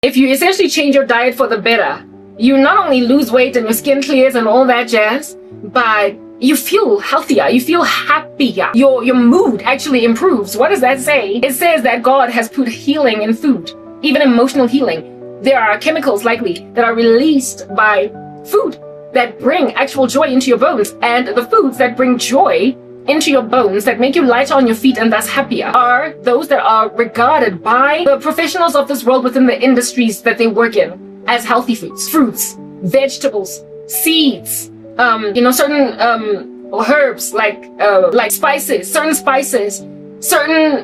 If you essentially change your diet for the better, you not only lose weight and your skin clears and all that jazz, but you feel healthier, you feel happier, your mood actually improves. What does that say? It says that God has put healing in food, even emotional healing. There are chemicals likely that are released by food that bring actual joy into your bones, and the foods that bring joy into your bones, that make you lighter on your feet and thus happier, are those that are regarded by the professionals of this world within the industries that they work in as healthy foods. Fruits, vegetables, seeds, certain herbs like spices,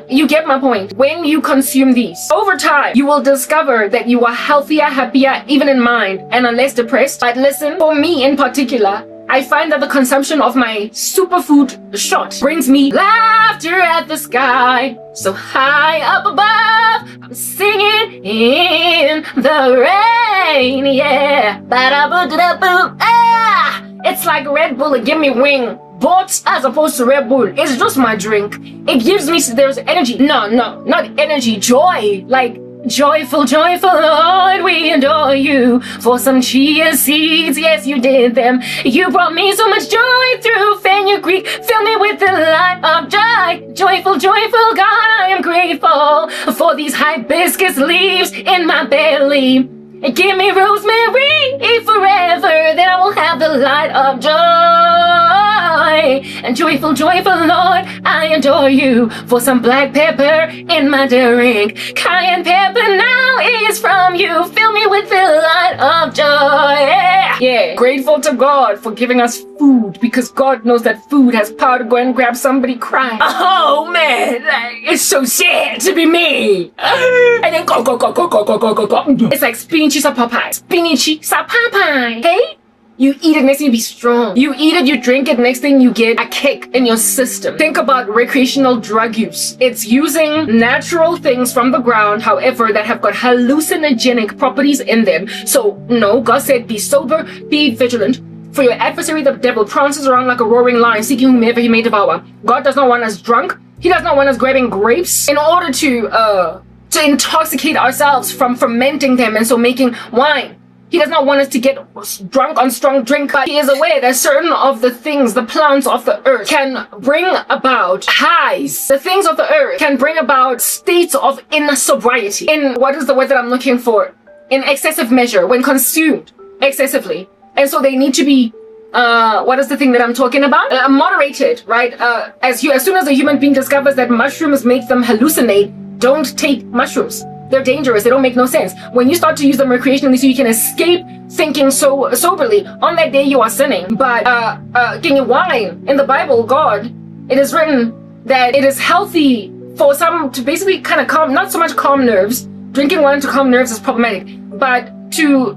you get my point. When you consume these, over time, you will discover that you are healthier, happier, even in mind, and are less depressed. But listen, for me in particular, I find that the consumption of my superfood shot brings me laughter at the sky, so high up above, I'm singing in the rain, yeah. Ba-da-ba-da-da-boo, ah! It's like Red Bull, it give me wing. But as opposed to Red Bull, it's just my drink. It gives me, there's energy. No, not energy, joy. Like, joyful, Lord, we adore you. For some chia seeds, yes, you did them. You brought me so much joy through fenugreek. Fill me with the light of joy. Joyful, God, I am grateful for these hibiscus leaves in my belly. Give me rosemary forever, then I will have the light of joy. And joyful, Lord, I adore you. For some black pepper in my drink. Cayenne pepper now is from you. Fill me with the light of joy. Yeah, grateful to God for giving us food, because God knows that food has power to go and grab somebody crying. Oh man, it's so sad to be me. And then go. It's like spinachy sa Popeye. Hey? You eat it, next thing you be strong. You eat it, you drink it, next thing you get a kick in your system. Think about recreational drug use. It's using natural things from the ground, however, that have got hallucinogenic properties in them. So no, God said be sober, be vigilant. For your adversary, the devil, prances around like a roaring lion, seeking whomever he may devour. God does not want us drunk. He does not want us grabbing grapes in order to intoxicate ourselves from fermenting them and so making wine. He does not want us to get drunk on strong drink, but he is aware that certain of the things, the plants of the earth, can bring about highs. The things of the earth can bring about states of inner sobriety. In, what is the word that I'm looking for? In excessive measure, when consumed excessively. And so they need to be, what is the thing that I'm talking about? Moderated, right? As soon as a human being discovers that mushrooms make them hallucinate, don't take mushrooms. They're dangerous. They don't make no sense. When you start to use them recreationally so you can escape thinking so soberly, on that day you are sinning. But getting wine, in the Bible, God, it is written that it is healthy for some to basically kind of calm, not so much calm nerves. Drinking wine to calm nerves is problematic, but to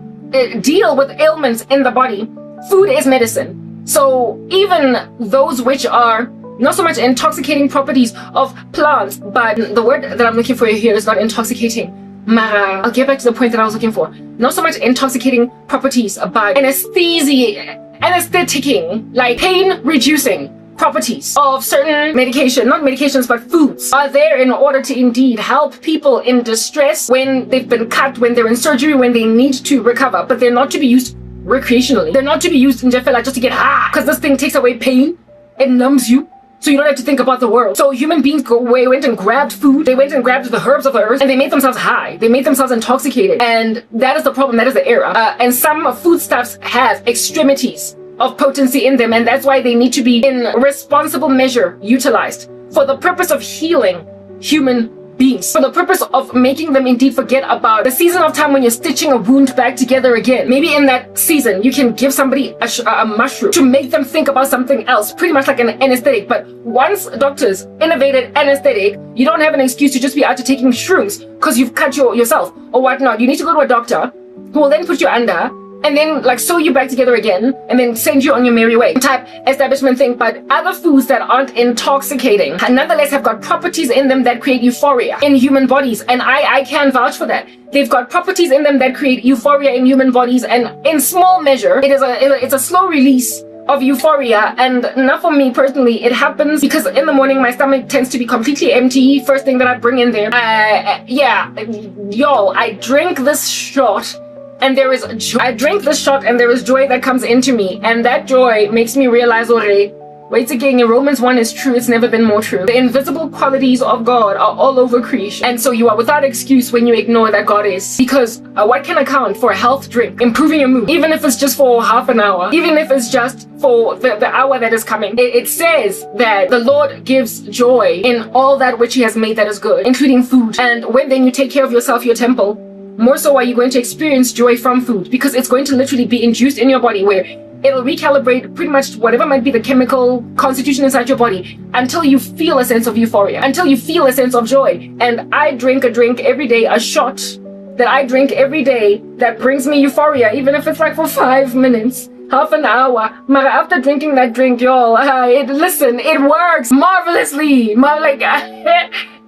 deal with ailments in the body, food is medicine. So even those which are not so much intoxicating properties of plants, but the word that I'm looking for here is not intoxicating. I'll get back to the point that I was looking for. Not so much intoxicating properties, but anestheticing, like pain-reducing properties of certain medication, not medications, but foods, are there in order to indeed help people in distress when they've been cut, when they're in surgery, when they need to recover, but they're not to be used recreationally. They're not to be used in just to get because this thing takes away pain. It numbs you. So you don't have to think about the world. So human beings went and grabbed food. They went and grabbed the herbs of the earth and they made themselves high. They made themselves intoxicated. And that is the problem. That is the error. And some foodstuffs have extremities of potency in them. And that's why they need to be in responsible measure utilized for the purpose of healing human beings, for the purpose of making them indeed forget about the season of time when you're stitching a wound back together again. Maybe in that season, you can give somebody a mushroom to make them think about something else, pretty much like an anesthetic. But once doctors innovated anesthetic, you don't have an excuse to just be out to taking shrooms because you've cut yourself or whatnot. You need to go to a doctor who will then put you under and then like sew you back together again and then send you on your merry way type establishment thing. But other foods that aren't intoxicating nonetheless have got properties in them that create euphoria in human bodies, and I can vouch for that. They've got properties in them that create euphoria in human bodies, and in small measure it's a slow release of euphoria. And not for me personally, it happens because in the morning my stomach tends to be completely empty. First thing that I bring in there, I drink this shot and there is joy. I drink this shot and there is joy that comes into me, and that joy makes me realize, wait again, Romans 1 is true, it's never been more true. The invisible qualities of God are all over creation. And so you are without excuse when you ignore that God is. Because what can account for a health drink? Improving your mood. Even if it's just for half an hour. Even if it's just for the hour that is coming. It says that the Lord gives joy in all that which he has made that is good, including food. And when then you take care of yourself, your temple, more so are you going to experience joy from food, because it's going to literally be induced in your body where it'll recalibrate pretty much whatever might be the chemical constitution inside your body until you feel a sense of euphoria, until you feel a sense of joy. And I drink a drink every day, a shot that I drink every day that brings me euphoria, even if it's like for 5 minutes, half an hour. But after drinking that drink, y'all, it works marvelously.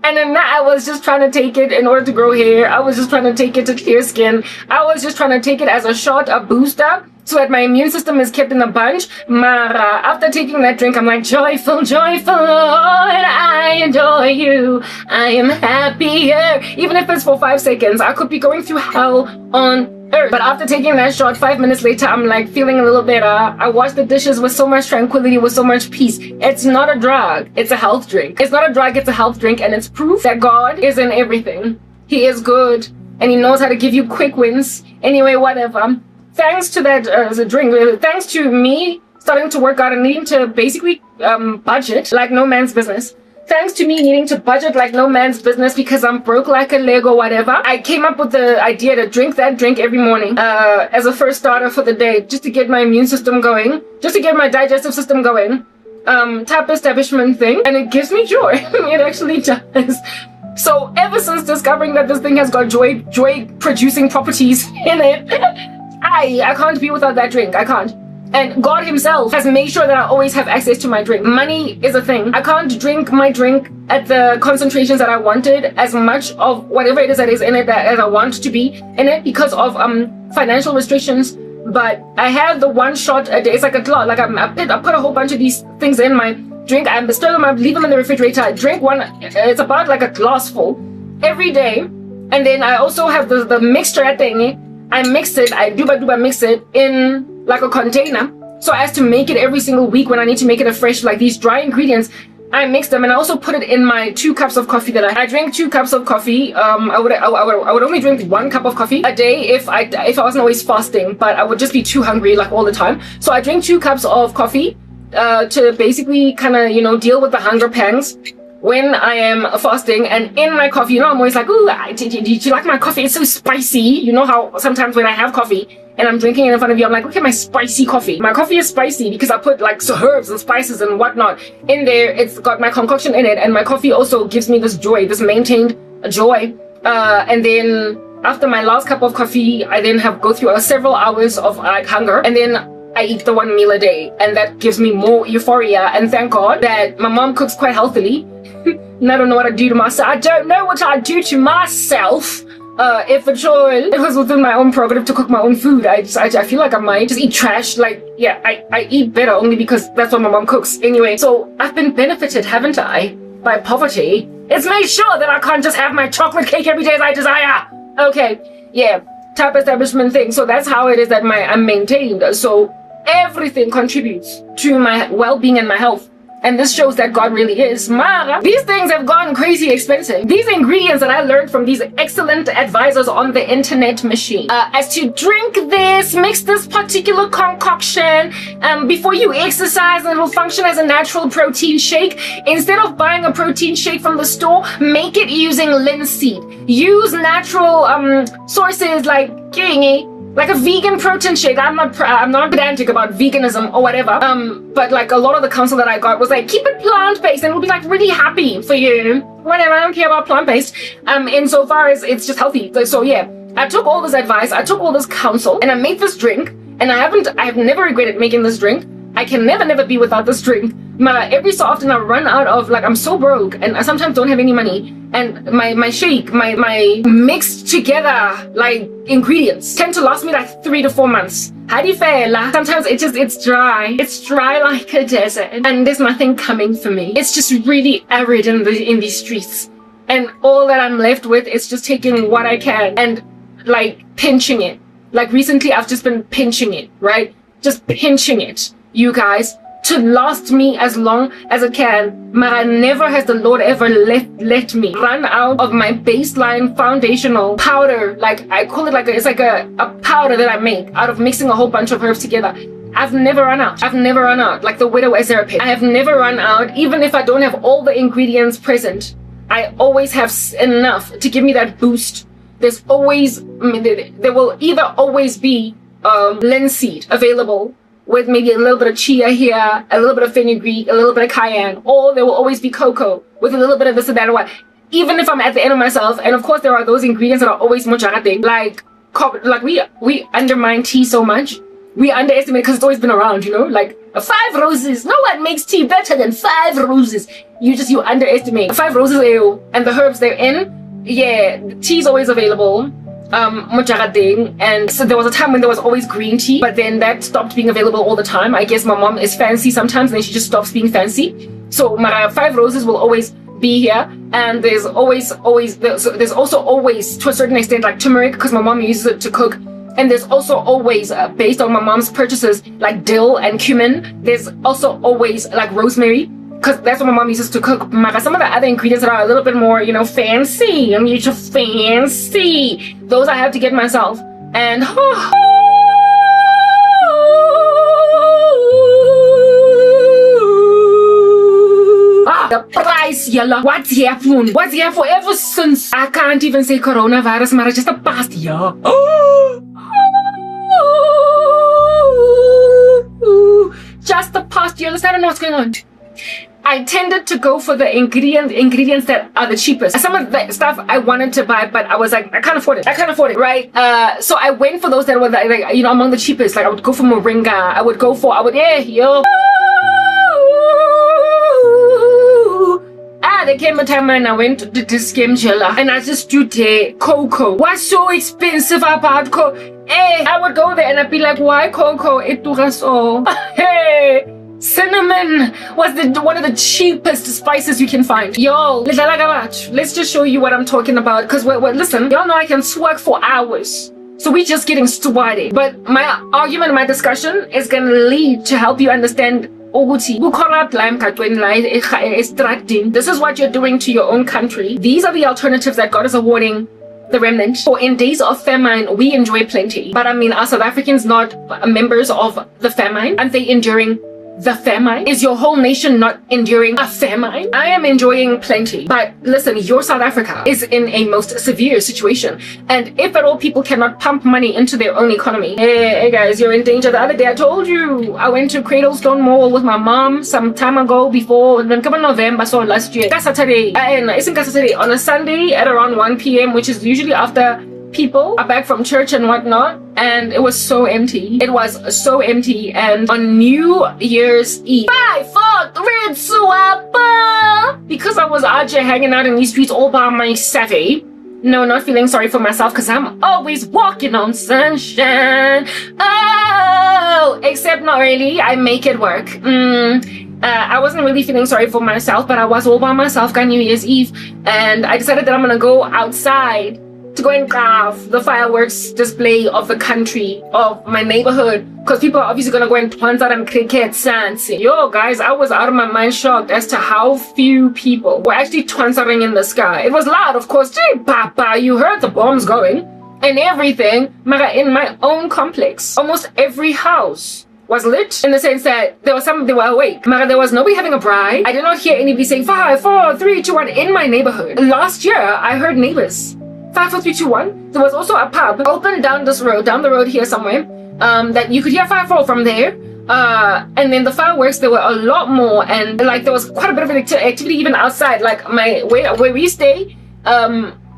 And then I was just trying to take it in order to grow hair. I was just trying to take it to clear skin. I was just trying to take it as a shot, a booster, so that my immune system is kept in a bunch. Mara, after taking that drink, I'm like, joyful, joyful, Lord, I adore you. I am happier. Even if it's for 5 seconds, I could be going through hell on earth. But after taking that shot, 5 minutes later, I'm like feeling a little better. I wash the dishes with so much tranquility, with so much peace. It's not a drug, it's a health drink. It's not a drug, it's a health drink, and it's proof that God is in everything. He is good, and he knows how to give you quick wins. Anyway, whatever. Thanks to that drink, thanks to me starting to work out and needing to basically budget like no man's business. Thanks to me needing to budget like no man's business because I'm broke like a Lego, whatever. I came up with the idea to drink that drink every morning as a first starter for the day, just to get my immune system going, just to get my digestive system going. Type establishment thing, and it gives me joy. It actually does. So ever since discovering that this thing has got joy producing properties in it, I can't be without that drink. I can't. And God himself has made sure that I always have access to my drink. Money is a thing. I can't drink my drink at the concentrations that I wanted, as much of whatever it is that is in it as I want to be in it, because of financial restrictions. But I have the one shot a day. It's like a glass. Like I put a whole bunch of these things in my drink. I stir them up, leave them in the refrigerator. I drink one. It's about like a glass full every day. And then I also have the mixture thingy. I mix it. I mix it in like a container, so as to make it every single week when I need to make it afresh. Like these dry ingredients, I mix them, and I also put it in my 2 cups of coffee that I drink. 2 cups of coffee. I would only drink 1 cup of coffee a day if I wasn't always fasting, but I would just be too hungry like all the time. So I drink 2 cups of coffee to basically kind of deal with the hunger pangs when I am fasting. And in my coffee, I'm always like, ooh, did you like my coffee? It's so spicy. You know how sometimes when I have coffee and I'm drinking it in front of you, I'm like, look at my spicy coffee. My coffee is spicy because I put like herbs and spices and whatnot in there. It's got my concoction in it, and my coffee also gives me this joy, this maintained joy. And then after my last cup of coffee, I then go through several hours of like hunger, and then I eat the 1 meal a day, and that gives me more euphoria. And thank God that my mom cooks quite healthily. And I don't know what I do to myself. I don't know what I do to myself. If at all it was within my own prerogative to cook my own food, I feel like I might just eat trash. Like, yeah, I eat better only because that's what my mom cooks. Anyway, so I've been benefited, haven't I, by poverty? It's made sure that I can't just have my chocolate cake every day as I desire. Okay, yeah, type establishment thing. So that's how it is that I'm maintained. So everything contributes to my well-being and my health. And this shows that God really is. Mara, these things have gone crazy expensive. These ingredients that I learned from these excellent advisors on the internet machine. As to drink this, mix this particular concoction before you exercise, and it'll function as a natural protein shake. Instead of buying a protein shake from the store, make it using linseed. Use natural sources like a vegan protein shake. I'm not pedantic about veganism or whatever. But like a lot of the counsel that I got was like, keep it plant-based and it'll be like really happy for you. Whatever, I don't care about plant-based. Insofar as it's just healthy. So yeah, I took all this advice, I took all this counsel, and I made this drink. And I've never regretted making this drink. I can never be without this drink. Every so often I run out of, like, I'm so broke and I sometimes don't have any money, and my shake, my mixed together like ingredients tend to last me like 3 to 4 months. How do you feel? Sometimes it's dry like a desert, and there's nothing coming for me. It's just really arid in these streets, and all that I'm left with is just taking what I can and like pinching it. Like recently I've just been pinching it, right? Just pinching it, you guys, to last me as long as it can. Never has the Lord ever let me run out of my baseline foundational powder. Like I call it, it's like a powder that I make out of mixing a whole bunch of herbs together. I've never run out. Like the widow as therapist. I have never run out, even if I don't have all the ingredients present. I always have enough to give me that boost. There's always, there will either always be linseed available with maybe a little bit of chia here, a little bit of fenugreek, a little bit of cayenne, or there will always be cocoa with a little bit of this and that or what. Even if I'm at the end of myself, and of course there are those ingredients that are always mojarate, like we undermine tea so much. We underestimate because it's always been around, you know, like 5 roses. No one makes tea better than 5 roses. You underestimate 5 roses ale and the herbs they're in. Yeah, tea is always available. And so there was a time when there was always green tea, but then that stopped being available all the time. I guess my mom is fancy sometimes, and then she just stops being fancy. So my 5 roses will always be here, and there's also always to a certain extent like turmeric, because my mom uses it to cook. And there's also always, based on my mom's purchases, like dill and cumin. There's also always like rosemary, because that's what my mom uses to cook. Some of the other ingredients that are a little bit more, you know, fancy. I'm used to fancy. Those I have to get myself. And the price, yalla. What's happened? What's happened ever since? I can't even say coronavirus, but just the past year. Just the past year. I don't know what's going on. I tended to go for the ingredients that are the cheapest. Some of the stuff I wanted to buy, but I was like, I can't afford it, right? So I went for those that were like, you know, among the cheapest. Like I would go for moringa. There came a time when I went to this game jella, and I just do the cocoa. What's so expensive about cocoa? Hey, I would go there and I'd be like, why cocoa? It took all. Hey, cinnamon was one of the cheapest spices you can find. Yo, let's just show you what I'm talking about. Because listen, y'all know I can swag for hours. So we just getting started. But my argument, my discussion is gonna lead to help you understand. This is what you're doing to your own country. These are the alternatives that God is awarding the remnant. For in days of famine, we enjoy plenty. But I mean, are South Africans not members of the famine? Aren't they enduring the famine? Is your whole nation not enduring a famine? I am enjoying plenty. But listen, your South Africa is in a most severe situation. And if at all people cannot pump money into their own economy, hey guys, you're in danger. The other day I told you, I went to Cradlestone Mall with my mom some time ago before, then come in November, so last year. Saturday, on a Sunday at around 1 p.m., which is usually after people are back from church and whatnot, and it was so empty. It was so empty. And on New Year's Eve, 5, 4, 3, 2, because I was out here hanging out in these streets all by myself. No, not feeling sorry for myself, because I'm always walking on sunshine. Oh, except not really. I make it work. I wasn't really feeling sorry for myself, but I was all by myself on New Year's Eve, and I decided that I'm gonna go outside to go and carve the fireworks display of the country, of my neighborhood, because people are obviously gonna go and plant out and cricket sands. Yo guys, I was out of my mind shocked as to how few people were actually twansering in the sky. It was loud, of course. Gee, papa, you heard the bombs going and everything. In my own complex, almost every house was lit, in the sense that they were awake. There was nobody having a bride. I did not hear anybody saying 5, 4, 3, 2, 1 in my neighborhood. Last year, I heard neighbors 5, 4, 3, 2, 1. There was also a pub open down the road here somewhere, that you could hear 5, 4 from there. And then the fireworks, there were a lot more, and like there was quite a bit of activity even outside. Like where we stay,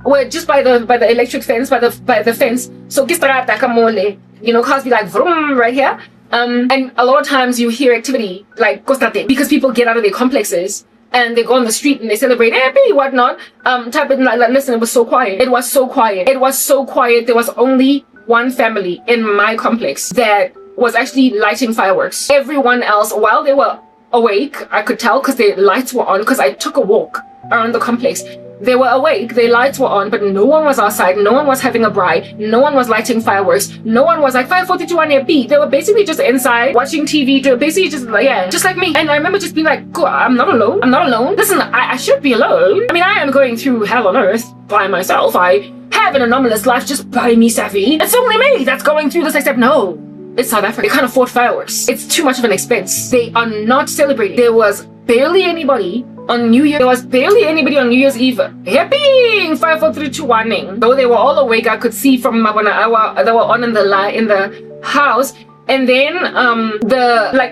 we're just by the electric fence, by the fence. So you know, cars be like vroom right here. And a lot of times you hear activity like kostate because people get out of their complexes and they go on the street and they celebrate happy, whatnot. Listen, it was so quiet. It was so quiet. It was so quiet. There was only one family in my complex that was actually lighting fireworks. Everyone else, while they were awake, I could tell because their lights were on, because I took a walk around the complex. They were awake, their lights were on, but no one was outside, no one was having a braai, no one was lighting fireworks, no one was like 542 on their beat. They were basically just inside watching TV, basically just like, yeah, just like me. And I remember just being like, cool, I'm not alone. I'm not alone. Listen, I should be alone. I mean, I am going through hell on earth by myself. I have an anomalous life just by me, Safi. It's only me that's going through this, except no. It's South Africa. They can't afford fireworks. It's too much of an expense. They are not celebrating. There was barely anybody on New Year. There was barely anybody on New Year's Eve. Happy 5, 4, 3, 2, 1. Though they were all awake, I could see from Mabona Awa they were on in the house. And then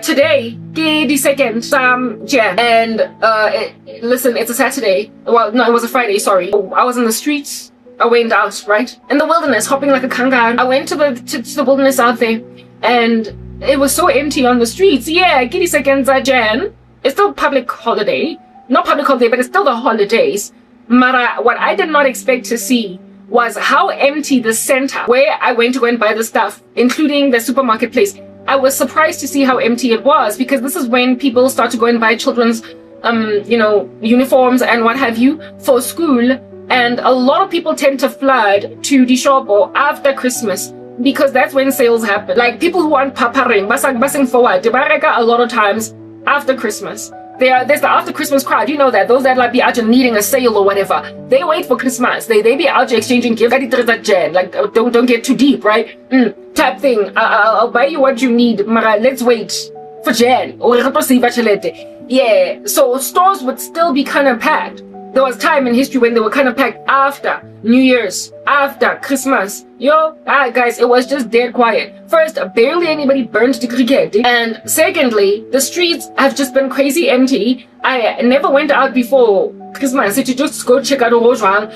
today, the 2nd Jan, and listen, it's a Saturday. Well, no, it was a Friday. Sorry, I was in the streets. I went out, right, in the wilderness, hopping like a kangaroo. I went to the wilderness out there, and it was so empty on the streets. Yeah, Giddy Seconds Jan. It's still public holiday. Not public holiday, but it's still the holidays. Mara, what I did not expect to see was how empty the center where I went to go and buy the stuff, including the supermarket place. I was surprised to see how empty it was, because this is when people start to go and buy children's, uniforms and what have you for school. And a lot of people tend to flood to the shop after Christmas, because that's when sales happen. Like people who want paparing, basing forward, a lot of times after Christmas. There's the after Christmas crowd, you know that. Those that like be out needing a sale or whatever. They wait for Christmas. They be out exchanging gifts. Like don't get too deep, right? Type thing. I'll buy you what you need, Mara. Let's wait for Jan. Yeah. So stores would still be kind of packed. There was time in history when they were kind of packed after New Year's, after Christmas. Guys, it was just dead quiet. First, barely anybody burned the cricket. And secondly, the streets have just been crazy empty. I never went out before Christmas to just go check out Rojang,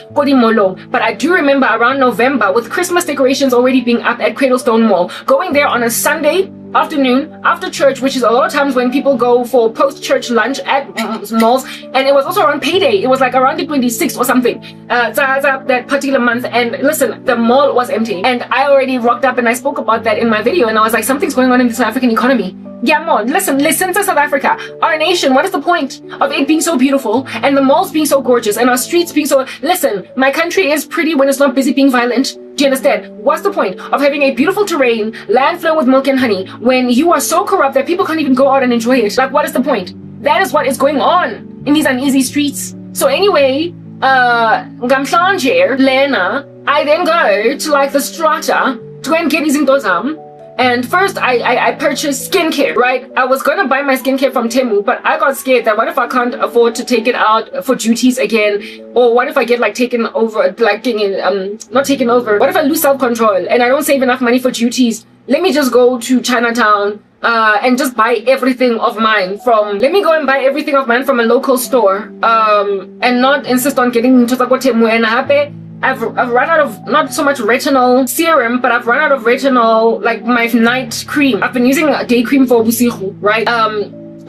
but I do remember around November, with Christmas decorations already being up at Cradlestone Mall, going there on a Sunday afternoon after church, which is a lot of times when people go for post-church lunch at malls. And it was also around payday. It was like around the 26th or something, that particular month. And listen, the mall was empty, and I already rocked up and I spoke about that in my video, and I was like, something's going on in the South African economy. Yeah, Mon, listen to South Africa, our nation. What is the point of it being so beautiful and the malls being so gorgeous and our streets being so... Listen, my country is pretty when it's not busy being violent. Do you understand? What's the point of having a beautiful terrain, land flowing with milk and honey, when you are so corrupt that people can't even go out and enjoy it? Like, what is the point? That is what is going on in these uneasy streets. So anyway, Ngamhlanje, Lena, I then go to like the strata to go and get these intozam. And first, I purchased skincare, right? I was gonna buy my skincare from Temu, but I got scared that what if I can't afford to take it out for duties again? Or what if I get like taken over, not taken over. What if I lose self-control and I don't save enough money for duties? Let me just go to Chinatown and just buy everything of mine from, let me go and buy everything of mine from a local store, and not insist on getting into Temu and happy. I've run out of not so much retinol serum, but I've run out of retinol, like my night cream. I've been using a day cream for busiku, right?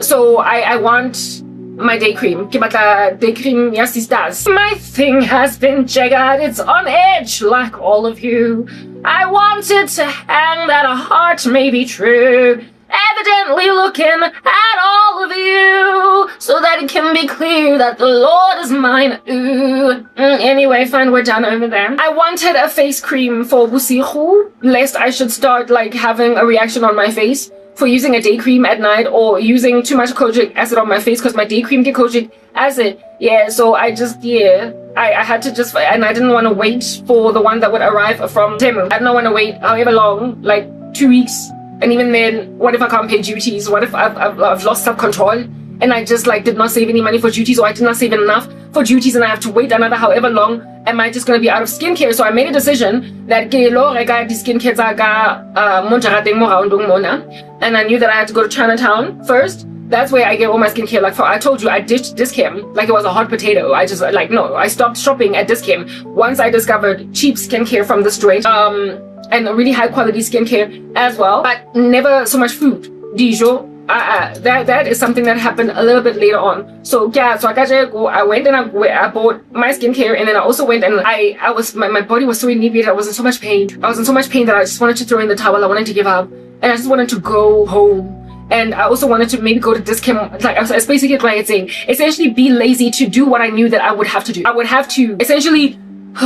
So I want my day cream. Kibata day cream, yes, sisters. My thing has been jagged. It's on edge, like all of you. I want it to hang that a heart may be true. Evidently looking at all of you, so that it can be clear that the Lord is mine. Ooh. Anyway, fine, we're done over there. I wanted a face cream for busiku, lest I should start like having a reaction on my face for using a day cream at night or using too much kojic acid on my face, because my day cream get kojic acid. Yeah, so I had to just, and I didn't want to wait for the one that would arrive from Temu. I didn't want to wait however long, like 2 weeks. And even then, what if I can't pay duties? What if I've lost self-control and I just like did not save any money for duties, or I did not save enough for duties and I have to wait another however long? Am I just going to be out of skincare? So I made a decision that and I knew that I had to go to Chinatown first. That's where I get all my skincare. Like I told you, I ditched Dischem like it was a hot potato. I just I stopped shopping at Dischem once I discovered cheap skincare from the street. and really high quality skincare as well, but never so much food. Dijo. That is something that happened a little bit later on. So yeah, so I went and I bought my skincare, and then I also went and my body was so inebriated. I was in so much pain. I was in so much pain that I just wanted to throw in the towel. I wanted to give up, and I just wanted to go home. And I also wanted to maybe go to discount, like I was basically like saying, essentially be lazy to do what I knew that I would have to do. I would have to essentially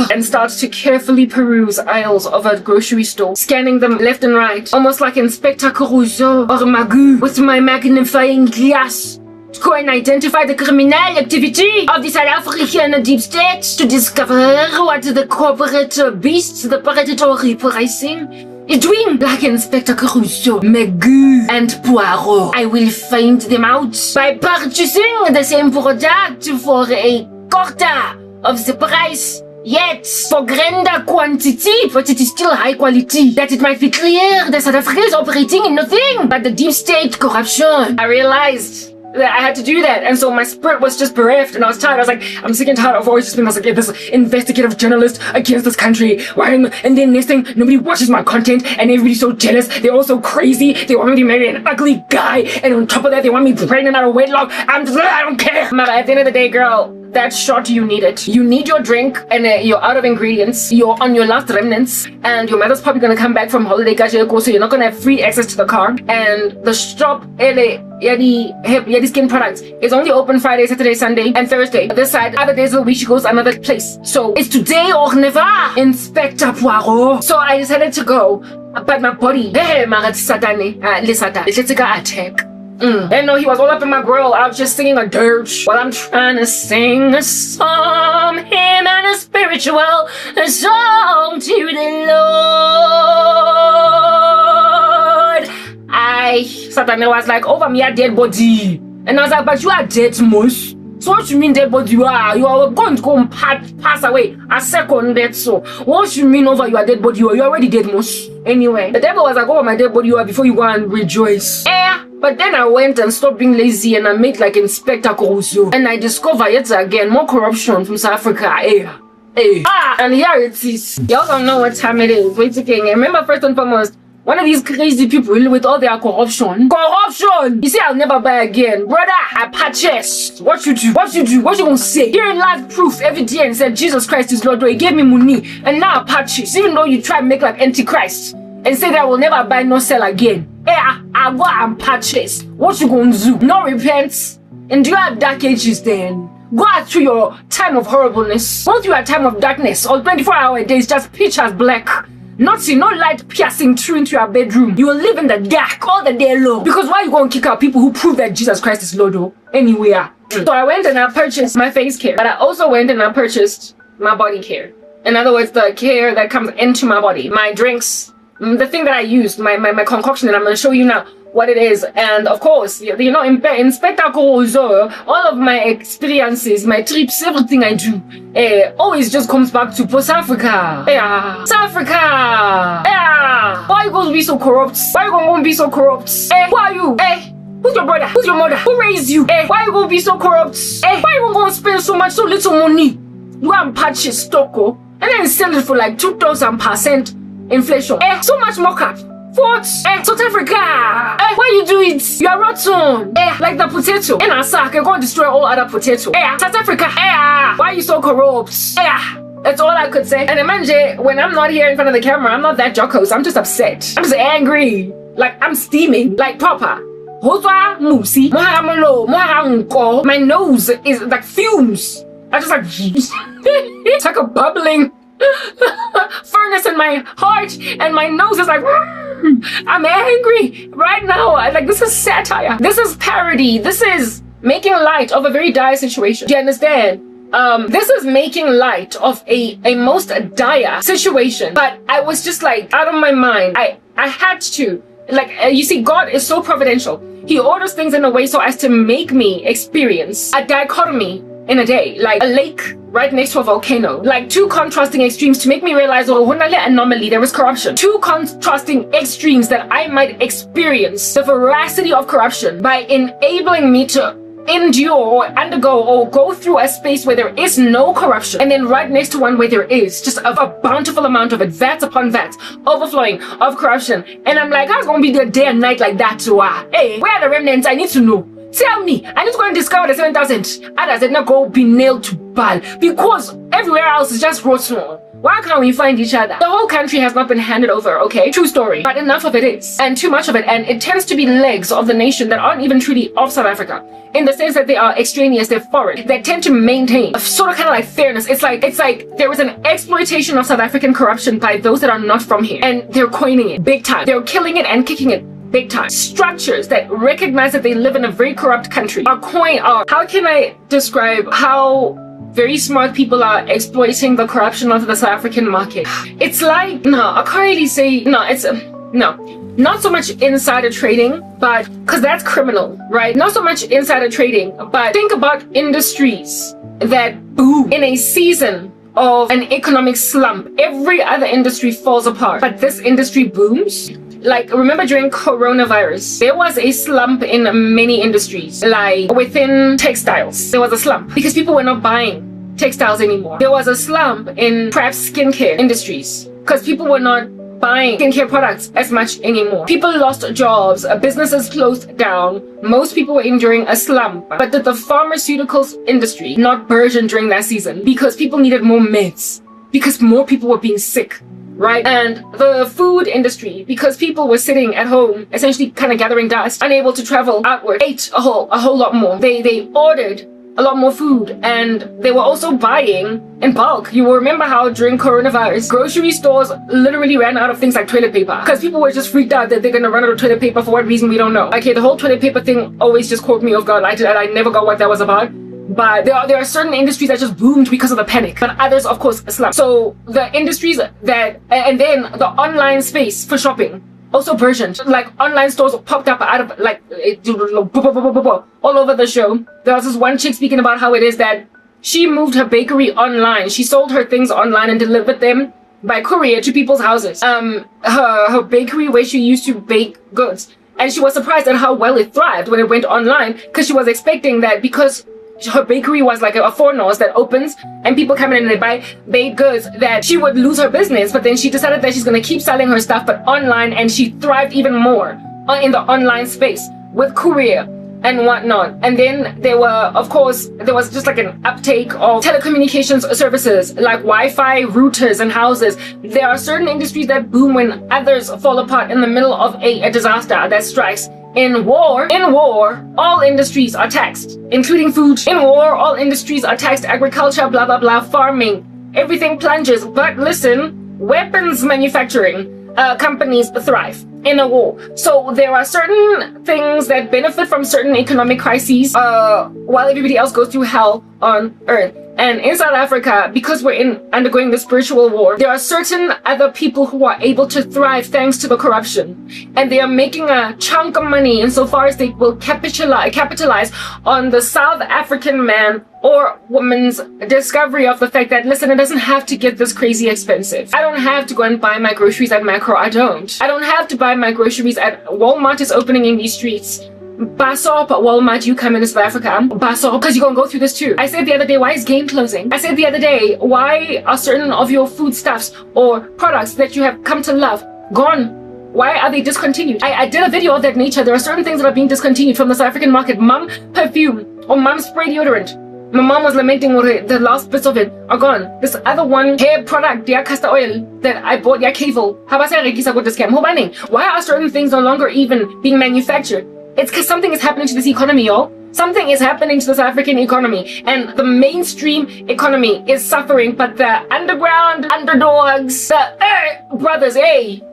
and start to carefully peruse aisles of a grocery store, scanning them left and right, almost like Inspector Caruso or Magoo with my magnifying glass to go and identify the criminal activity of the South African deep state, to discover what the corporate beasts, the predatory pricing, is doing. Like Inspector Caruso, Magoo, and Poirot, I will find them out by purchasing the same product for a quarter of the price, yet for grander quantity, but it is still high quality, that it might be clear that South Africa is operating in nothing but the deep state corruption. I realized that I had to do that, and so my spirit was just bereft, and I was tired. I was like, I'm sick and tired of always just being like this investigative journalist against this country. Why? And then next thing, nobody watches my content, and everybody's so jealous. They're all so crazy. They want me to marry an ugly guy, and on top of that, they want me pregnant out of wedlock. I don't care. But at the end of the day, girl, that shot you need it. You need your drink, and you're out of ingredients. You're on your last remnants, and your mother's probably gonna come back from holiday, so you're not gonna have free access to the car. And the shop, the skin products is only open Friday, Saturday, Sunday, and Thursday. This side, other days of the week, she goes to another place. So it's today or never, Inspector Poirot. So I decided to go, but my body, attack. And no, he was all up in my grill. I was just singing a dirge while I'm trying to sing a psalm, hymn, and a spiritual song to the Lord. Satan was like, over me a dead body. And I was like, but you are dead, Moose. So what you mean dead body? You are going to go and pass away a second dead. So what you mean over your dead body? You are already dead, Moose. Anyway, the devil was like, over my dead body you are before you go and rejoice. But then I went and stopped being lazy, and I made like Inspector Caruso, and I discovered yet again more corruption from South Africa. And here it is. Y'all don't know what time it is. Wait again. Remember, first and foremost, one of these crazy people with all their corruption. You say I'll never buy again. Brother, I purchased. What you do? What you gonna say? Here in live proof every day and said Jesus Christ is Lord. He gave me money, and now I purchase. Even though you try to make like Antichrist and say that I will never buy nor sell again. I go and purchase. What you gonna do? No repent? And do you have dark ages then? Go out through your time of horribleness. Go through your time of darkness. Or 24-hour days just pitch as black. Nothing, no light piercing through into your bedroom. You will live in the dark all the day long. Because why you gonna kick out people who prove that Jesus Christ is Lord anywhere? So I went and I purchased my face care. But I also went and I purchased my body care. In other words, the care that comes into my body. My drinks, the thing that I used, my concoction, and I'm going to show you now what it is. And of course, you know, Inspector Caruso, all of my experiences, my trips, everything I do, always just comes back to South Africa. South Africa. Why you going to be so corrupt? Why you going to be so corrupt? Who are you? Who's your brother? Who's your mother? Who raised you? Why you going to be so corrupt? Why you going to spend so little money? Go and purchase stock, and then sell it for like 2,000% inflation. So much mock-up. What? South Africa. Why you do it? You are rotten. Like the potato. In a sack, you're going to destroy all other potato. South Africa. Why are you so corrupt? That's all I could say. And imagine when I'm not here in front of the camera, I'm not that jocose. I'm just upset. I'm just angry. Like I'm steaming. Like proper. My nose is like fumes. I just like it's like a bubbling furnace in my heart, and my nose is like I'm angry right now. Like this is satire. This is parody. This is making light of a very dire situation. Do you understand? This is making light of a most dire situation. But I was just like out of my mind. I had to. Like, you see, God is so providential. He orders things in a way so as to make me experience a dichotomy in a day, like a lake right next to a volcano, like two contrasting extremes to make me realize, oh, anomaly, there is corruption. Two contrasting extremes that I might experience the veracity of corruption by enabling me to endure or undergo or go through a space where there is no corruption, and then right next to one where there is just a bountiful amount of it, vats upon vats, overflowing of corruption. And I'm like, how's gonna be the day and night like that to hey, where are the remnants? I need to know. Tell me, I need to go and discover the 7,000 others that not go be nailed to Baal, because everywhere else is just rotten. Why can't we find each other? The whole country has not been handed over, okay? True story. But enough of it is. And too much of it. And it tends to be legs of the nation that aren't even truly of South Africa, in the sense that they are extraneous, they're foreign. They tend to maintain a sort of kind of like fairness. It's like there is an exploitation of South African corruption by those that are not from here. And they're coining it big time. They're killing it and kicking it big time. Structures that recognize that they live in a very corrupt country are how can I describe how very smart people are exploiting the corruption of the South African market? It's like, no, I can't really say, no, it's, no, not so much insider trading, but, because that's criminal, right? Not so much insider trading, but think about industries that boom in a season of an economic slump. Every other industry falls apart, but this industry booms. Like, remember during coronavirus, there was a slump in many industries. Like within textiles, there was a slump because people were not buying textiles anymore. There was a slump in perhaps skincare industries because people were not buying skincare products as much anymore. People lost jobs, businesses closed down. Most people were enduring a slump. But did the pharmaceuticals industry not burgeon during that season? Because people needed more meds, because more people were being sick. Right? And the food industry, because people were sitting at home, essentially kind of gathering dust, unable to travel outward, ate a whole lot more. They ordered a lot more food, and they were also buying in bulk. You will remember how during coronavirus, grocery stores literally ran out of things like toilet paper because people were just freaked out that they're gonna run out of toilet paper for what reason we don't know. Okay, the whole toilet paper thing always just caught me off guard. I never got what that was about. But there are certain industries that just boomed because of the panic, but others, of course, slumped. So the industries that, and then the online space for shopping also burgeoned. Like online stores popped up out of like all over the show. There was this one chick speaking about how it is that she moved her bakery online. She sold her things online and delivered them by courier to people's houses. Her bakery where she used to bake goods, and she was surprised at how well it thrived when it went online, because she was expecting that because her bakery was like a four-nose that opens and people come in and they buy baked goods, that she would lose her business. But then she decided that she's going to keep selling her stuff but online, and she thrived even more in the online space with courier and whatnot. And then there was just like an uptake of telecommunications services like Wi-Fi routers and houses. There are certain industries that boom when others fall apart in the middle of a disaster that strikes. In war, all industries are taxed, including food. In war, all industries are taxed. Agriculture, blah, blah, blah, farming, everything plunges. But listen, weapons manufacturing companies thrive in a war. So there are certain things that benefit from certain economic crises while everybody else goes through hell on earth. And in South Africa, because we're undergoing the spiritual war, there are certain other people who are able to thrive thanks to the corruption. And they are making a chunk of money insofar as they will capitalize on the South African man or woman's discovery of the fact that, listen, it doesn't have to get this crazy expensive. I don't have to go and buy my groceries at Macro. I don't have to buy my groceries at Walmart is opening in these streets. Basop, Walmart, you come into South Africa. Basop, because you're going to go through this too. I said the other day, why is Game closing? I said the other day, why are certain of your foodstuffs or products that you have come to love gone? Why are they discontinued? I did a video of that nature. There are certain things that are being discontinued from the South African market. Mum perfume or mum spray deodorant. My mom was lamenting the last bits of it are gone. This other one, hair product, their castor oil that I bought, their Kavel. Why are certain things no longer even being manufactured? It's because something is happening to this economy, y'all. Something is happening to the South African economy, and the mainstream economy is suffering, but the underground underdogs, the brothers,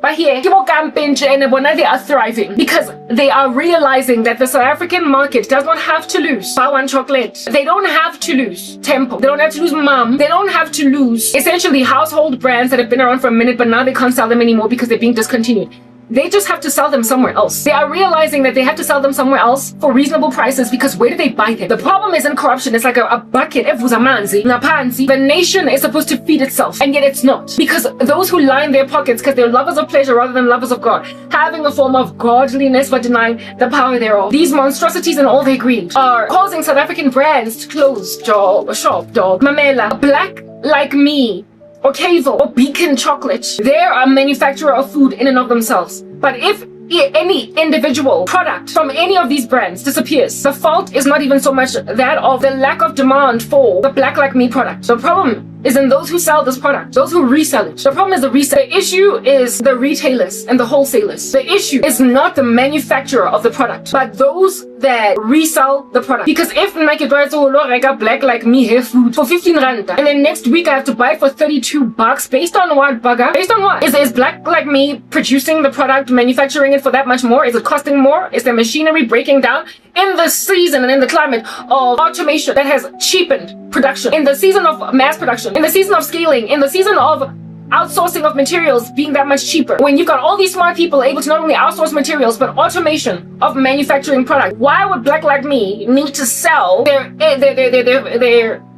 but here, they are thriving because they are realizing that the South African market does not have to lose Bawan chocolate. They don't have to lose Temple. They don't have to lose Mum. They don't have to lose essentially household brands that have been around for a minute, but now they can't sell them anymore because they're being discontinued. they just have to sell them somewhere else. They are realizing that they have to sell them somewhere else for reasonable prices, because where do they buy them? The problem isn't corruption. It's like a bucket. The nation is supposed to feed itself, and yet it's not. Because those who line their pockets, because they're lovers of pleasure rather than lovers of God, having a form of godliness but denying the power thereof. These monstrosities and all their greed are causing South African brands to close shop. Mamela, Black Like Me, or Cavo, or Beacon Chocolate. They're a manufacturer of food in and of themselves. But if any individual product from any of these brands disappears, the fault is not even so much that of the lack of demand for the Black Like Me product. The problem is in those who sell this product, those who resell it. The problem is the resale. The issue is the retailers and the wholesalers. The issue is not the manufacturer of the product, but those that resell the product. Because if Nike tries to Black Like Me hair food for 15 rand, and then next week I have to buy it for 32 bucks, based on what, bugger? Based on what? Is Black Like Me producing the product, manufacturing it for that much more? Is it costing more? Is the machinery breaking down? In the season and in the climate of automation that has cheapened production, in the season of mass production, in the season of scaling, in the season of outsourcing of materials being that much cheaper, when you've got all these smart people able to not only outsource materials but automation of manufacturing product, why would Black Like Me need to sell their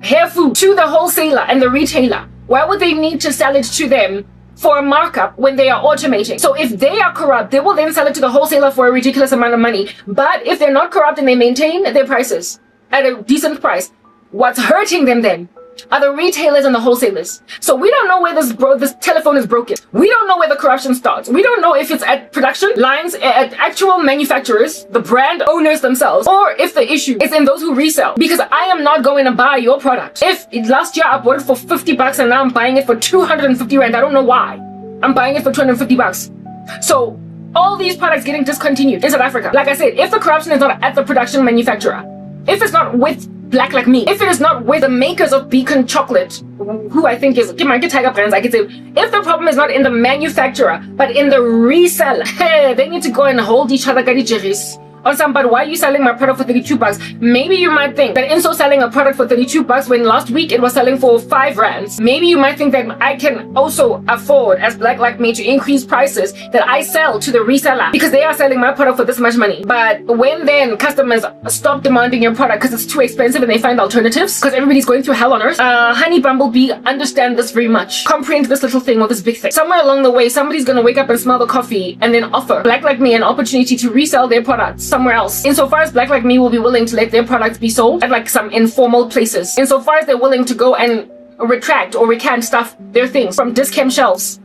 hair food to the wholesaler and the retailer? Why would they need to sell it to them for a markup when they are automating? So if they are corrupt, they will then sell it to the wholesaler for a ridiculous amount of money. But if they're not corrupt and they maintain their prices at a decent price, what's hurting them then are the retailers and the wholesalers. So we don't know where this telephone is broken. We don't know where the corruption starts. We don't know if it's at production lines, at actual manufacturers, the brand owners themselves, or if the issue is in those who resell. Because I am not going to buy your product. If last year I bought it for 50 bucks and now I'm buying it for 250 rand, I don't know why. I'm buying it for 250 bucks. So all these products getting discontinued in South Africa. Like I said, if the corruption is not at the production manufacturer, if it's not with Black Like Me, if it is not with the makers of Beacon Chocolate, who I think is Tiger Brands, I could say, if the problem is not in the manufacturer but in the reseller, they need to go and hold each other on some. But why are you selling my product for 32 bucks? Maybe you might think that in so selling a product for 32 bucks when last week it was selling for 5 rands, maybe you might think that I can also afford as Black Like Me to increase prices that I sell to the reseller because they are selling my product for this much money. But when then customers stop demanding your product because it's too expensive and they find alternatives because everybody's going through hell on earth, Honey Bumblebee, understand this very much. Comprehend this little thing or this big thing. Somewhere along the way, somebody's going to wake up and smell the coffee and then offer Black Like Me an opportunity to resell their products somewhere else. Insofar as Black Like Me will be willing to let their products be sold at like some informal places. Insofar as they're willing to go and retract or recant stuff, their things from Dis-Chem shelves,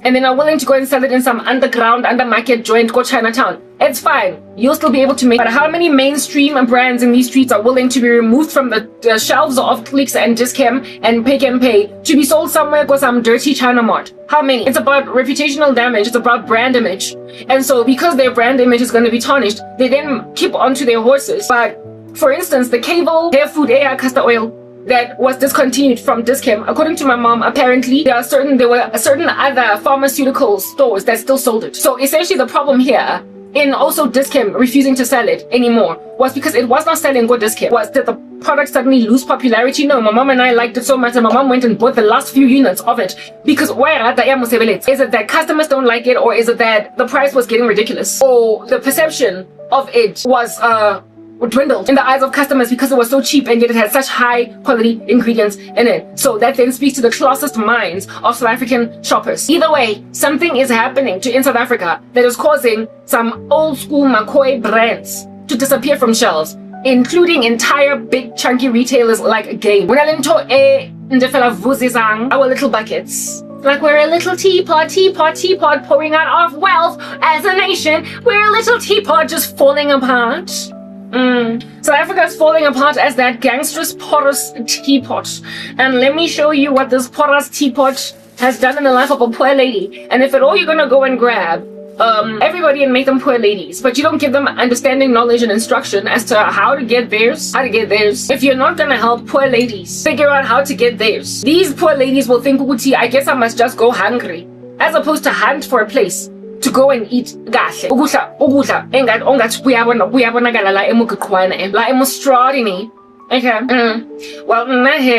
and then are willing to go and sell it in some underground, undermarket joint, go Chinatown, it's fine. You'll still be able to make. But how many mainstream brands in these streets are willing to be removed from the shelves of Clicks and Dis-Chem and Pick n Pay to be sold somewhere with some dirty China mart? How many? It's about reputational damage. It's about brand image. And so because their brand image is going to be tarnished, they then keep onto their horses. But for instance, the Cable hair food AI castor oil that was discontinued from Dis-Chem, according to my mom, apparently there were certain other pharmaceutical stores that still sold it. So essentially the problem here in also Dis-Chem refusing to sell it anymore was because it was not selling good Dis-Chem. Was did the product suddenly lose popularity? No, my mom and I liked it so much and my mom went and bought the last few units of it because is it that customers don't like it, or is it that the price was getting ridiculous, or the perception of it was dwindled in the eyes of customers because it was so cheap and yet it had such high quality ingredients in it? So that then speaks to the classist minds of South African shoppers. Either way, something is happening in South Africa that is causing some old school McCoy brands to disappear from shelves, including entire big chunky retailers like Game. Our little buckets. Like we're a little teapot pouring out of wealth as a nation. We're a little teapot just falling apart. South Africa is falling apart as that gangsterous porous teapot. And let me show you what this porous teapot has done in the life of a poor lady. And if at all you're gonna go and grab everybody and make them poor ladies, but you don't give them understanding, knowledge, and instruction as to how to get theirs. If you're not gonna help poor ladies figure out how to get theirs, these poor ladies will think, Uti, I guess I must just go hungry, as opposed to hunt for a place to go and eat kahle. Ukudla engathi kuyabonakala la emugqwana la emostradi. Okay. Well,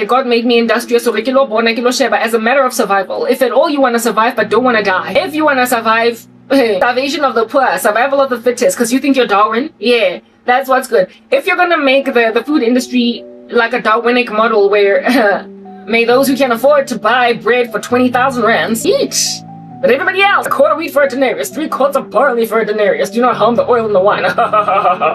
God made me industrious so as a matter of survival. If at all you want to survive but don't want to die, if you want to survive Starvation of the poor, survival of the fittest, because you think you're Darwin? Yeah, that's what's good. If you're gonna make the food industry like a Darwinic model where may those who can afford to buy bread for 20,000 rands eat. But everybody else, a quart of wheat for a denarius, 3 quarts of barley for a denarius. Do not harm the oil and the wine.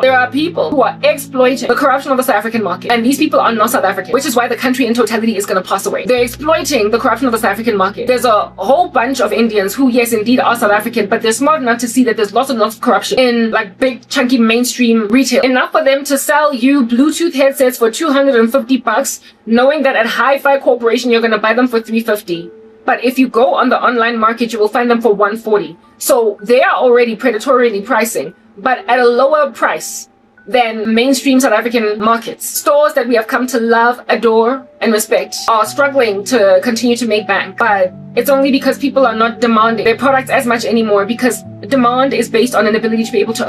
There are people who are exploiting the corruption of the South African market. And these people are not South African, which is why the country in totality is going to pass away. They're exploiting the corruption of the South African market. There's a whole bunch of Indians who, yes, indeed are South African, but they're smart enough to see that there's lots and lots of corruption in like big, chunky mainstream retail. Enough for them to sell you Bluetooth headsets for 250 bucks, knowing that at Hi-Fi Corporation, you're going to buy them for 350. But if you go on the online market, you will find them for 140. So they are already predatorily pricing, but at a lower price than mainstream South African markets. Stores that we have come to love, adore, and respect are struggling to continue to make bank. But it's only because people are not demanding their products as much anymore, because demand is based on an ability to be able to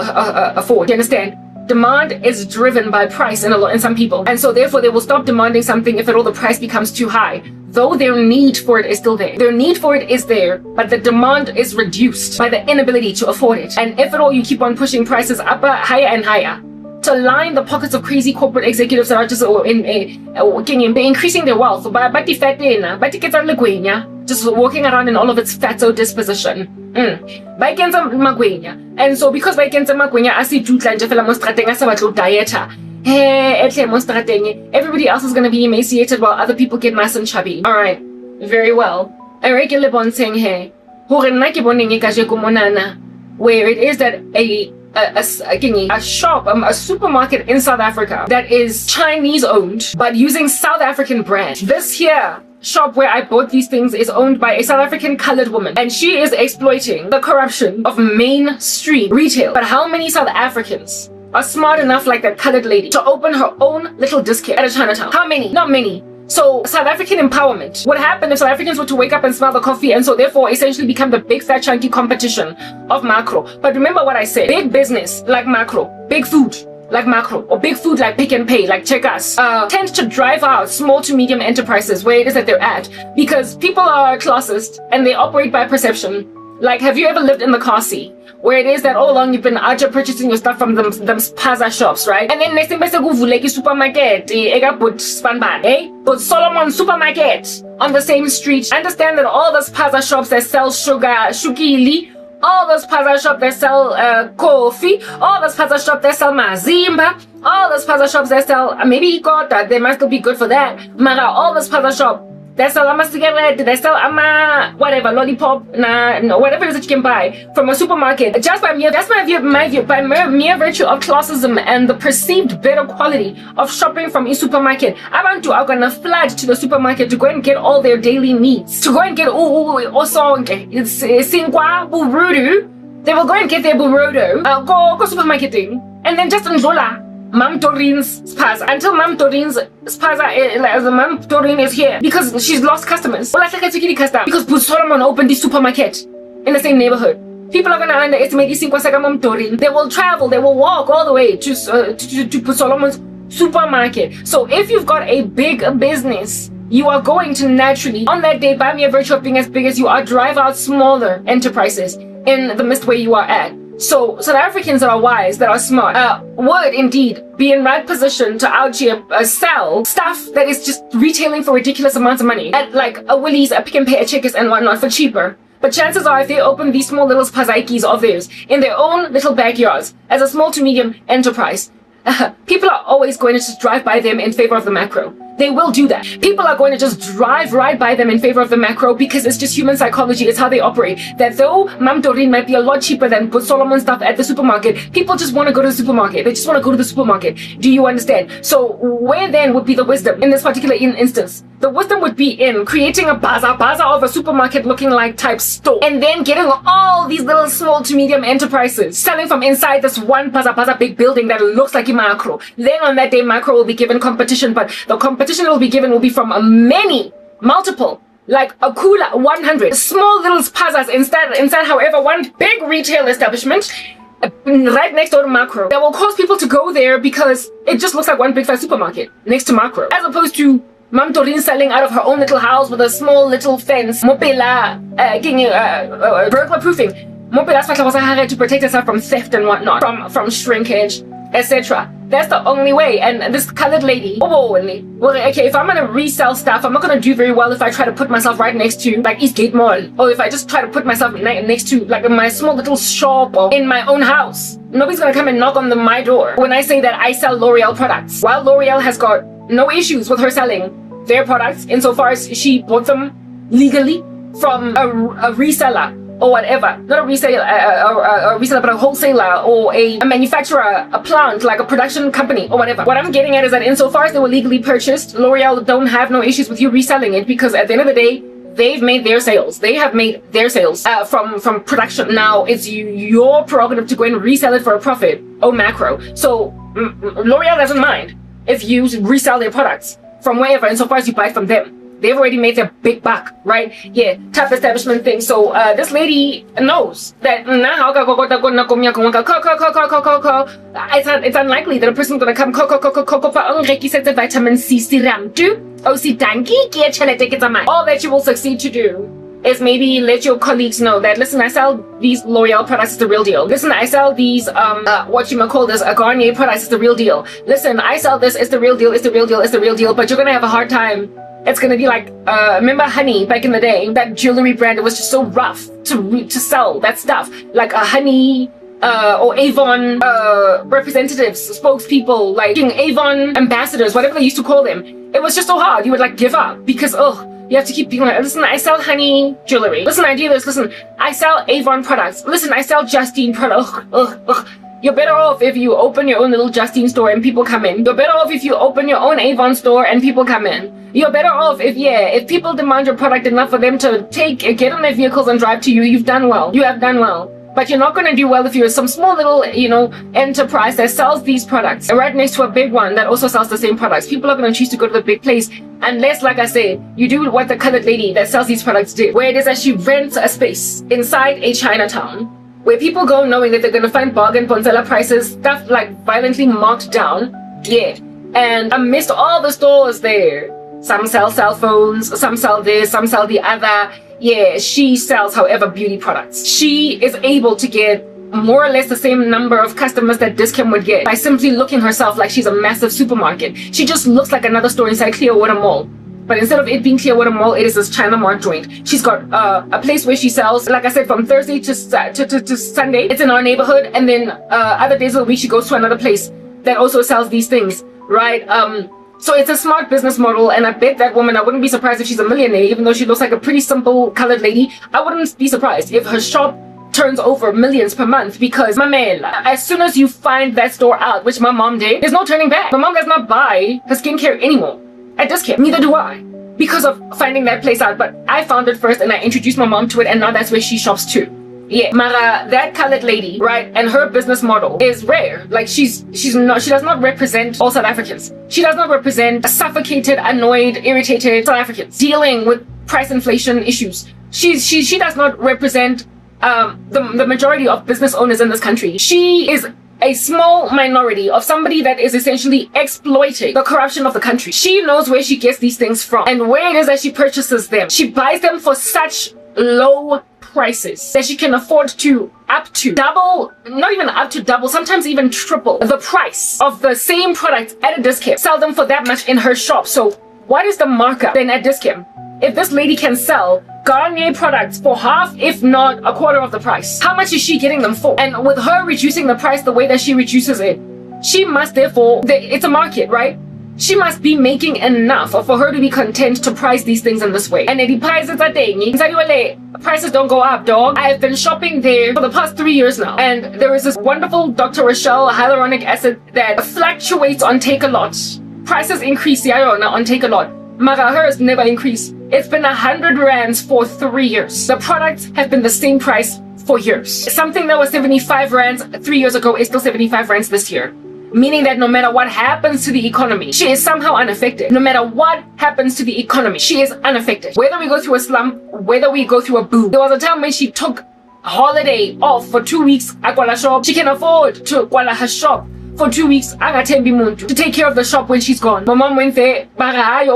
afford. You understand? Demand is driven by price in some people. And so therefore they will stop demanding something if at all the price becomes too high. Though their need for it is still there. Their need for it is there, but the demand is reduced by the inability to afford it. And if at all you keep on pushing prices up, higher and higher, to line the pockets of crazy corporate executives that are just increasing their wealth, just walking around in all of its fatso disposition. And so because everybody else is going to be emaciated while other people get nice and chubby. Alright, very well. Where it is that a shop, a supermarket in South Africa that is Chinese owned but using South African brand. This here shop where I bought these things is owned by a South African colored woman, and she is exploiting the corruption of mainstream retail. But how many South Africans are smart enough like that colored lady to open her own little discount at a Chinatown? How many? Not many. So South African empowerment would happen if South Africans were to wake up and smell the coffee, and so therefore essentially become the big fat chunky competition of macro. But remember what I said, big business like macro, big food like macro, or big food like Pick and Pay, like Check Us, tends to drive out small to medium enterprises where it is that they're at, because people are classist and they operate by perception. Like, have you ever lived in the car seat where it is that all along you've been out here purchasing your stuff from them spaza shops, right? And then next thing supermarket, but Solomon supermarket on the same street. Understand that all those spaza shops that sell sugar, shukili, all those spaza shops that sell coffee, all those spaza shops that sell mazimba, all those spaza shops that sell maybe ikota, they must be good for that. Mara, all those spaza shops they sell a cigarette, they sell whatever, lollipop, whatever it is that you can buy from a supermarket. Just by mere virtue of classism and the perceived better quality of shopping from a supermarket, abantu are gonna flood to the supermarket to go and get all their daily needs. To go and get they will go and get their burodo, go supermarketing, and then just enjoy Mam Doreen's spaza until Mam Doreen's spaza, Mam Doreen is here because she's lost customers. Because Boots Solomon opened the supermarket in the same neighborhood. People are gonna underestimate this Mam Doreen. They will travel, they will walk all the way to Boots Solomon's supermarket. So if you've got a big business, you are going to naturally, on that day, by mere virtue of being as big as you are, drive out smaller enterprises in the midst where you are at. So South Africans that are wise, that are smart, would indeed be in right position to out here sell stuff that is just retailing for ridiculous amounts of money at like a Woolies, a Pick and Pay, a Checkers and whatnot for cheaper. But chances are if they open these small little spazaikis of theirs in their own little backyards as a small to medium enterprise, people are always going to just drive by them in favor of the macro. They will do that. People are going to just drive right by them in favor of the macro because it's just human psychology. It's how they operate. That though Mam Doreen might be a lot cheaper than Boots Solomon stuff at the supermarket, people just want to go to the supermarket. They just want to go to the supermarket. Do you understand? So where then would be the wisdom in this particular instance? The wisdom would be in creating a bazaar of a supermarket looking like type store, and then getting all these little small to medium enterprises selling from inside this one bazaar big building that looks like a macro. Then on that day, macro will be given competition, but the competition it will be given will be from multiple, like a cooler 100 small little spazas inside however one big retail establishment right next door to macro that will cause people to go there because it just looks like one big fat supermarket next to macro, as opposed to Mam Doreen selling out of her own little house with a small little fence, burglar proofing. to protect herself from theft and whatnot, from shrinkage, etc. That's the only way. And this colored lady, okay, if I'm gonna resell stuff, I'm not gonna do very well if I try to put myself right next to like Eastgate Mall, or if I just try to put myself next to like my small little shop or in my own house. Nobody's gonna come and knock on my door when I say that I sell L'Oreal products. While L'Oreal has got no issues with her selling their products insofar as she bought them legally from a reseller or whatever, not a reseller, but a wholesaler or a manufacturer, a plant, like a production company or whatever. What I'm getting at is that insofar as they were legally purchased, L'Oreal don't have no issues with you reselling it, because at the end of the day, they've made their sales. They have made their sales from production. Now it's your prerogative to go and resell it for a profit. Oh, macro. So L'Oreal doesn't mind if you resell their products from wherever, insofar as you buy from them. They've already made their big buck, right? Yeah, tough establishment thing. So this lady knows that it's unlikely that a person's gonna come vitamin C serum. All that you will succeed to do is maybe let your colleagues know that, listen, I sell these L'Oreal products, it's the real deal. Listen, I sell these, what you might call this, a Garnier products, it's the real deal. Listen, I sell this, it's the real deal, it's the real deal, it's the real deal, but you're gonna have a hard time. It's gonna be like, remember Honey back in the day? That jewelry brand, it was just so rough to sell that stuff. Like a Honey, or Avon, representatives, spokespeople, like Avon ambassadors, whatever they used to call them. It was just so hard, you would like give up because, you have to keep being like, listen, I sell Honey jewelry. Listen, I do this. Listen, I sell Avon products. Listen, I sell Justine products. You're better off if you open your own little Justine store and people come in. You're better off if you open your own Avon store and people come in. You're better off if people demand your product enough for them to get on their vehicles and drive to you. You've done well. You have done well. But you're not going to do well if you're some small little, enterprise that sells these products right next to a big one that also sells the same products. People are going to choose to go to the big place unless, like I say, you do what the colored lady that sells these products did, where it is that she rents a space inside a Chinatown where people go knowing that they're going to find bargain ponzela prices, stuff like violently marked down. Yeah. And amidst all the stores there, some sell cell phones, some sell this, some sell the other. Yeah, she sells, however, beauty products. She is able to get more or less the same number of customers that Dis-Chem would get by simply looking herself like she's a massive supermarket. She just looks like another store inside Clearwater Mall. But instead of it being Clearwater Mall, it is this China Mart joint. She's got a place where she sells, like I said, from Thursday to Sunday. It's in our neighborhood. And then other days of the week, she goes to another place that also sells these things, right? So it's a smart business model, and I bet that woman, I wouldn't be surprised if she's a millionaire, even though she looks like a pretty simple colored lady. I wouldn't be surprised if her shop turns over millions per month, because mamela, as soon as you find that store out, which my mom did, there's no turning back. My mom does not buy her skincare anymore at Dis-Chem. Neither do I, because of finding that place out. But I found it first and I introduced my mom to it, and now that's where she shops too. Yeah, Mara, that colored lady, right, and her business model is rare. Like she does not represent all South Africans. She does not represent suffocated, annoyed, irritated South Africans dealing with price inflation issues. She does not represent the majority of business owners in this country. She is a small minority of somebody that is essentially exploiting the corruption of the country. She knows where she gets these things from and where it is that she purchases them. She buys them for such low prices that she can afford to up to double, not even up to double, sometimes even triple the price of the same product at a Dis-Chem. Sell them for that much in her shop. So what is the markup then at Dis-Chem? If this lady can sell Garnier products for half, if not a quarter of the price, how much is she getting them for? And with her reducing the price the way that she reduces it, she must therefore, it's a market, right? She must be making enough for her to be content to price these things in this way. And the prices don't go up, dog. I've been shopping there for the past 3 years now. And there is this wonderful Dr. Rochelle hyaluronic acid that fluctuates on Take-A-Lot. Prices increase on Take-A-Lot. Mara, hers never increased. It's been 100 rands for 3 years. The products have been the same price for years. Something that was 75 rands 3 years ago is still 75 rands this year. Meaning that no matter what happens to the economy, she is somehow unaffected. No matter what happens to the economy, she is unaffected. Whether we go through a slump, whether we go through a boom. There was a time when she took holiday off for 2 weeks at Kuala Shop. She can afford to Kuala her shop for 2 weeks, angathembi muntu, to take care of the shop when she's gone. My mom went there, at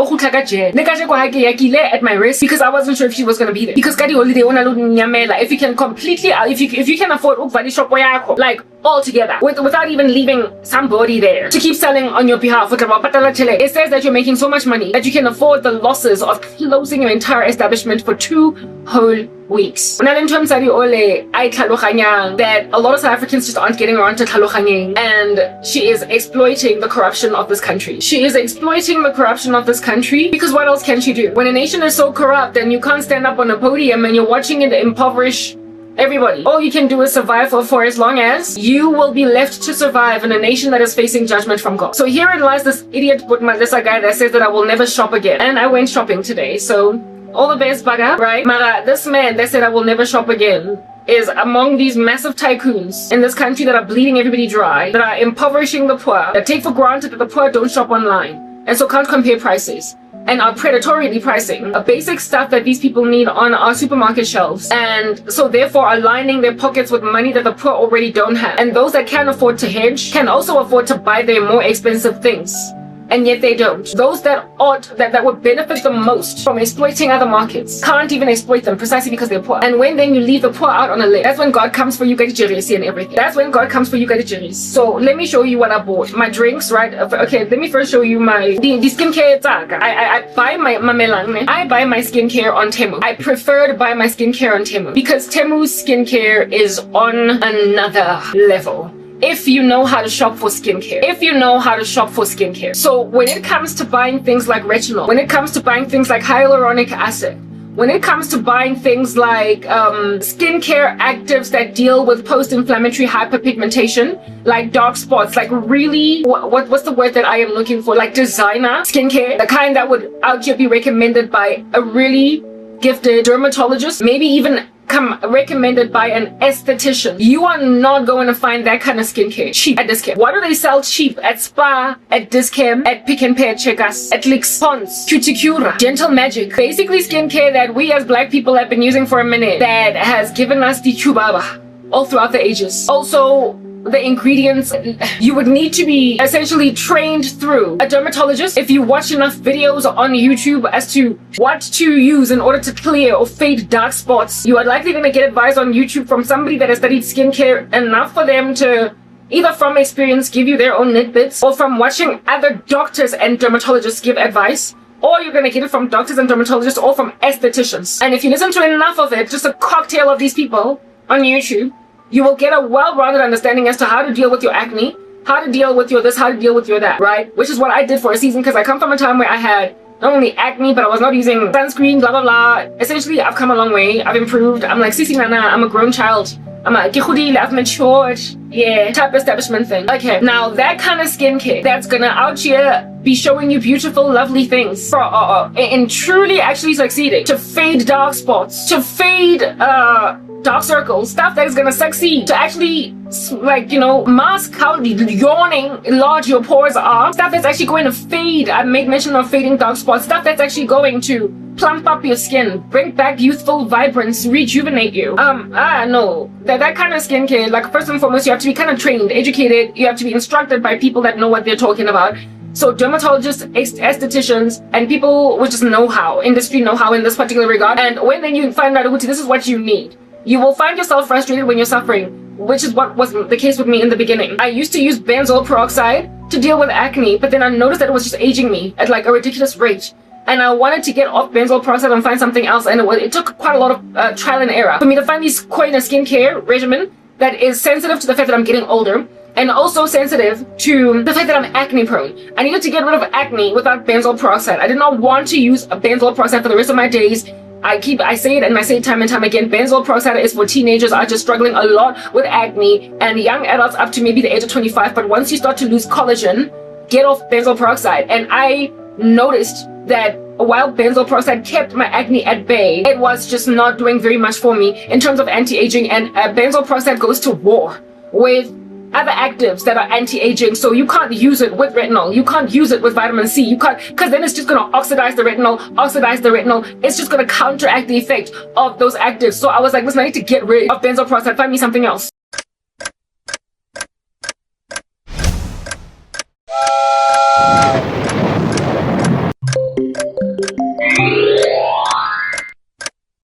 my risk, because I wasn't sure if she was gonna be there. Because kadi holiday if you can completely, if you can afford ukuvali shop yakho, like all together, without even leaving somebody there to keep selling on your behalf. It says that you're making so much money that you can afford the losses of closing your entire establishment for 2 whole weeks. Now in terms of that a lot of South Africans just aren't getting around to tlhaloganyeng, and she is exploiting the corruption of this country. She is exploiting the corruption of this country, because what else can she do? When a nation is so corrupt and you can't stand up on a podium and you're watching it impoverish everybody, all you can do is survive for as long as you will be left to survive in a nation that is facing judgment from God. So herein lies this idiot Butmalisa guy that says that I will never shop again. And I went shopping today, so all the best, baga, right? Mara, this man that said I will never shop again is among these massive tycoons in this country that are bleeding everybody dry, that are impoverishing the poor, that take for granted that the poor don't shop online, and so can't compare prices, and are predatorily pricing a basic stuff that these people need on our supermarket shelves, and so therefore are lining their pockets with money that the poor already don't have. And those that can afford to hedge can also afford to buy their more expensive things, and yet they don't. Those that would benefit the most from exploiting other markets can't even exploit them, precisely because they're poor. And when then you leave the poor out on a list, that's when God comes for you, Gadijerisi, and everything. That's when God comes for you, Gadijerisi. So let me show you what I bought. My drinks, right? Okay, let me first show you the skincare tag. I buy my melange. I buy my skincare on Temu. I prefer to buy my skincare on Temu because Temu's skincare is on another level. If you know how to shop for skincare. So when it comes to buying things like retinol, when it comes to buying things like hyaluronic acid, when it comes to buying things like skincare actives that deal with post-inflammatory hyperpigmentation, like dark spots, like really, what's the word that I am looking for? Like designer skincare, the kind that would out here be recommended by a really gifted dermatologist, maybe even recommended by an esthetician. You are not going to find that kind of skincare cheap at Discam. What do they sell cheap? At Spa, at Discam, at Pick n Pay, Checkers, at Lix, Pons, Cuticura, Gentle Magic. Basically skincare that we as black people have been using for a minute, that has given us the chubaba all throughout the ages. Also, the ingredients, you would need to be essentially trained through a dermatologist if you watch enough videos on YouTube as to what to use in order to clear or fade dark spots. You are likely going to get advice on YouTube from somebody that has studied skincare enough for them to either from experience give you their own nitbits, or from watching other doctors and dermatologists give advice, or you're going to get it from doctors and dermatologists or from estheticians. And if you listen to enough of it, just a cocktail of these people on YouTube, you will get a well-rounded understanding as to how to deal with your acne, how to deal with your this, how to deal with your that, right? Which is what I did for a season, because I come from a time where I had not only acne, but I was not using sunscreen, blah, blah, blah. Essentially, I've come a long way. I've improved. I'm like, Sisi Nana, I'm a grown child. I'm a Kihudile, I've matured. Yeah, type establishment thing. Okay, now that kind of skincare that's gonna out here be showing you beautiful, lovely things for, and truly actually succeeding to fade dark spots, to fade dark circles, stuff that is gonna succeed to actually, like, you know, mask how yawning large your pores are, stuff that's actually going to fade. I made mention of fading dark spots, stuff that's actually going to plump up your skin, bring back youthful vibrance, rejuvenate you. No, that kind of skincare, like, first and foremost, you have to be kind of trained, educated, you have to be instructed by people that know what they're talking about. So dermatologists, estheticians, and people with just know-how, industry know-how in this particular regard. And when then you find out, this is what you need, you will find yourself frustrated when you're suffering, which is what was the case with me in the beginning. I used to use benzoyl peroxide to deal with acne, but then I noticed that it was just aging me at like a ridiculous rate. And I wanted to get off benzoyl peroxide and find something else, and it took quite a lot of trial and error for me to find this coin a skincare regimen that is sensitive to the fact that I'm getting older, and also sensitive to the fact that I'm acne prone. I needed to get rid of acne without benzoyl peroxide. I did not want to use a benzoyl peroxide for the rest of my days. I say it and I say it time and time again, benzoyl peroxide is for teenagers are just struggling a lot with acne, and young adults up to maybe the age of 25. But once you start to lose collagen, get off benzoyl peroxide. And I noticed that while benzoyl peroxide kept my acne at bay, it was just not doing very much for me in terms of anti-aging. And benzoyl peroxide goes to war with other actives that are anti-aging, so you can't use it with retinol, you can't use it with vitamin C, you can't, because then it's just going to oxidize the retinol, it's just going to counteract the effect of those actives. So I was like, listen, I need to get rid of benzoyl peroxide, find me something else.